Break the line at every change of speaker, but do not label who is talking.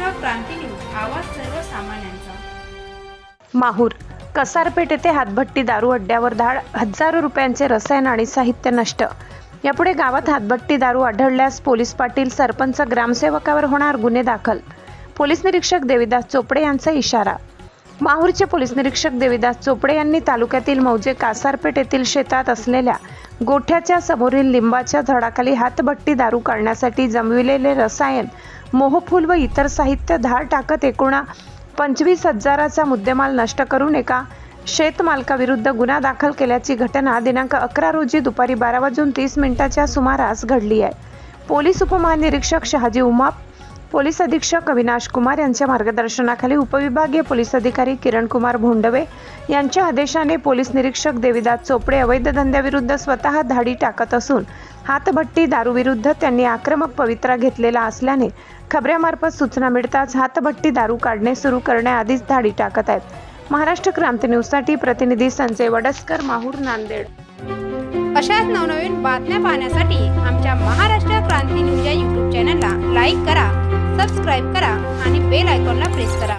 महाराष्ट्र क्रांती news, आवाज सर्वसामान्यांचा।
माहूर कसारपेठ येथे हातभट्टी दारू अड्ड्यावर धाड, हजारो रुपयांचे रसायन आणि साहित्य नष्ट। यापुढे गावात हातभट्टी दारू आढळल्यास पोलीस पाटील, सरपंच, ग्रामसेवकावर होणार गुन्हे दाखल। पोलीस निरीक्षक देविदास चोपडे यांचा इशारा। माहूरचे पोलीस निरीक्षक देविदास चोपडे यांनी तालुक्यातील मौजे कासारपेठ येथील शेतात असलेल्या गोठ्याच्या समोरील लिंबाच्या झाडाखाली हातभट्टी दारू काढण्यासाठी जमविलेले रसायन, मोहफूल व इतर साहित्य धाड टाकत एकूण 25,000चा मुद्देमाल नष्ट करून एका शेतमालकाविरुद्ध गुन्हा दाखल केल्याची घटना दिनांक 11 रोजी दुपारी 12:30 सुमारास घडली आहे। पोलीस उपमहानिरीक्षक शहाजी उमाप, पोलीस अधीक्षक अविनाश कुमार यांच्या मार्गदर्शनाखाली उपविभागीय पोलीस अधिकारी किरण कुमार भोंडवे यांच्या आदेशाने पोलीस निरीक्षक देविदास चोपडे अवैध धंद्याविरुद्ध स्वतः धाडी टाकत असून हातभट्टी दारूविरुद्ध त्यांनी आक्रमक पवित्रा घेतलेला असल्याने खबऱ्यामार्फत सूचना मिळताच हातभट्टी दारू काढणे सुरू करण्याआधीच धाडी टाकत आहेत। महाराष्ट्र क्रांती न्यूजसाठी प्रतिनिधी संजय वडसकर, माहूर, नांदेड।
अशाच नवनवीन बातम्या पाहण्यासाठी आमच्या महाराष्ट्र क्रांती न्यूज या YouTube चॅनलला लाईक करा, सबस्क्राईब करा आणि बेल आयकॉनला प्रेस करा।